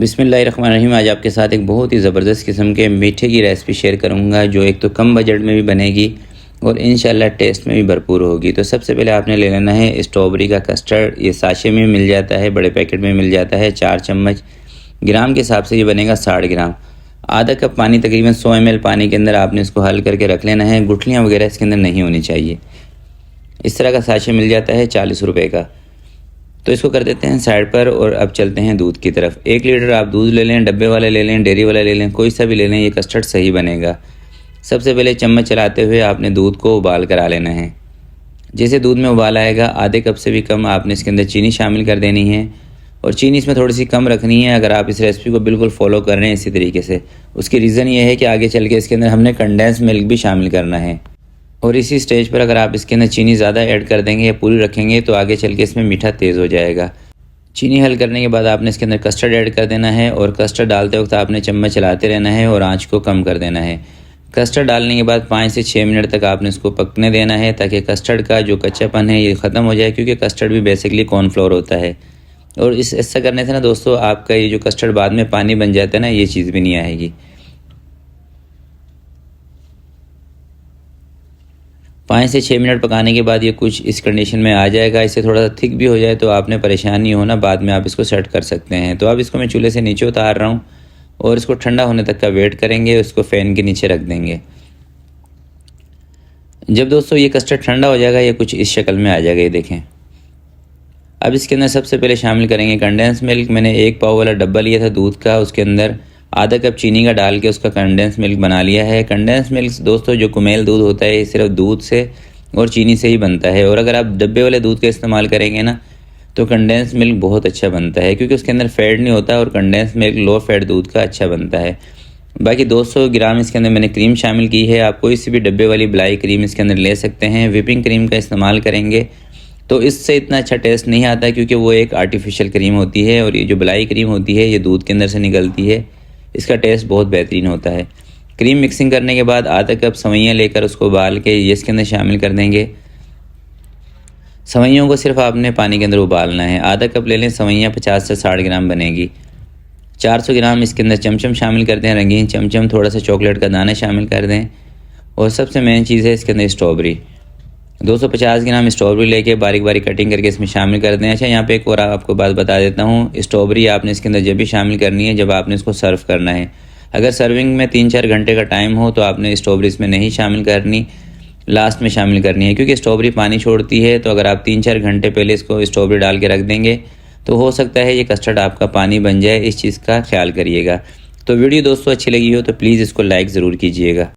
बिस्मिल्लाहिर्रहमानिर्रहीम। आज आपके साथ एक बहुत ही ज़बरदस्त किस्म के मीठे की रेसिपी शेयर करूंगा जो एक तो कम बजट में भी बनेगी और इंशाल्लाह टेस्ट में भी भरपूर होगी। तो सबसे पहले आपने ले लेना है स्ट्रॉबेरी का कस्टर्ड। ये साशे में मिल जाता है, बड़े पैकेट में मिल जाता है। 4 चम्मच, ग्राम के हिसाब से ये बनेगा 60 ग्राम। आधा कप पानी, तकरीबन 100 ml पानी के अंदर आपने इसको हल करके रख लेना है। गुठलियाँ वगैरह इसके अंदर नहीं होनी चाहिए। इस तरह का साशे मिल जाता है 40 रुपये का। तो इसको कर देते हैं साइड पर और अब चलते हैं दूध की तरफ। 1 लीटर आप दूध ले लें, डब्बे वाला ले लें, डेयरी वाला ले लें, कोई सा भी ले लें, ये कस्टर्ड सही बनेगा। सबसे पहले चम्मच चलाते हुए आपने दूध को उबाल करा लेना है। जैसे दूध में उबाल आएगा, आधे कप से भी कम आपने इसके अंदर चीनी शामिल कर देनी है और चीनी इसमें थोड़ी सी कम रखनी है। अगर आप इस रेसिपी को बिल्कुल फॉलो कर रहे हैं इसी तरीके से, उसकी रीज़न ये है कि आगे चल के इसके अंदर हमने कंडेंस मिल्क भी शामिल करना है और इसी स्टेज पर अगर आप इसके अंदर चीनी ज़्यादा ऐड कर देंगे या पूरी रखेंगे तो आगे चल के इसमें मीठा तेज़ हो जाएगा। चीनी हल करने के बाद आपने इसके अंदर कस्टर्ड ऐड कर देना है और कस्टर्ड डालते वक्त आपने चम्मच चलाते रहना है और आंच को कम कर देना है। कस्टर्ड डालने के बाद 5 से 6 मिनट तक आपने इसको पकने देना है ताकि कस्टर्ड का जो कच्चापन है ये ख़त्म हो जाए, क्योंकि कस्टर्ड भी बेसिकली कॉर्नफ्लोर होता है। और ऐसा करने से ना दोस्तों, आपका ये जो कस्टर्ड बाद में पानी बन जाता है ना, ये चीज़ भी नहीं आएगी। 5 से 6 मिनट पकाने के बाद ये कुछ इस कंडीशन में आ जाएगा। इससे थोड़ा सा थिक भी हो जाए तो आपने परेशान नहीं होना, बाद में आप इसको सेट कर सकते हैं। तो अब इसको मैं चूल्हे से नीचे उतार रहा हूँ और इसको ठंडा होने तक का वेट करेंगे। उसको फ़ैन के नीचे रख देंगे। जब दोस्तों ये कस्टर्ड ठंडा हो जाएगा, ये कुछ इस शक्ल में आ जाएगा, ये देखें। अब इसके अंदर सबसे पहले शामिल करेंगे कंडेंस मिल्क। मैंने 1 पाव वाला डब्बा लिया था दूध का, उसके अंदर आधा कप चीनी का डाल के उसका कंडेंस मिल्क बना लिया है। कंडेंस मिल्क दोस्तों जो कुमेल दूध होता है, ये सिर्फ दूध से और चीनी से ही बनता है। और अगर आप डब्बे वाले दूध का इस्तेमाल करेंगे ना तो कंडेंस मिल्क बहुत अच्छा बनता है, क्योंकि उसके अंदर फैट नहीं होता और कंडेंस मिल्क लो फैट दूध का अच्छा बनता है। बाकी 200 ग्राम इसके अंदर मैंने क्रीम शामिल की है। आप कोई सी भी डब्बे वाली मलाई क्रीम इसके अंदर ले सकते हैं। विपिंग क्रीम का इस्तेमाल करेंगे तो इससे इतना अच्छा टेस्ट नहीं आता, क्योंकि वो एक आर्टिफिशियल क्रीम होती है और ये जो मलाई क्रीम होती है ये दूध के अंदर से निकलती है। इसका टेस्ट बहुत बेहतरीन होता है। क्रीम मिक्सिंग करने के बाद आधा कप सवैयाँ लेकर उसको उबाल के ये इसके अंदर शामिल कर देंगे। सवैयों को सिर्फ आपने पानी के अंदर उबालना है। आधा कप ले लें सवैयाँ, 50 से 60 ग्राम बनेगी। 400 ग्राम इसके अंदर चमचम शामिल कर दें, रंगीन चमचम। थोड़ा सा चॉकलेट का दाना शामिल कर दें और सबसे मेन चीज़ है इसके अंदर स्ट्रॉबेरी। 250 ग्राम स्ट्रॉबेरी लेके बारीक बारीक कटिंग करके इसमें शामिल कर दें। अच्छा, यहाँ पे एक और आपको बात बता देता हूँ, स्ट्रॉबेरी आपने इसके अंदर जब भी शामिल करनी है जब आपने इसको सर्व करना है। अगर सर्विंग में 3-4 घंटे का टाइम हो तो आपने स्ट्रॉबेरी इसमें नहीं शामिल करनी, लास्ट में शामिल करनी है, क्योंकि स्ट्रॉबेरी पानी छोड़ती है। तो अगर आप 3-4 घंटे पहले इसको स्ट्रॉबेरी डाल के रख देंगे तो हो सकता है ये कस्टर्ड आपका पानी बन जाए। इस चीज़ का ख्याल करिएगा। तो वीडियो दोस्तों अच्छी लगी हो तो प्लीज़ इसको लाइक ज़रूर कीजिएगा।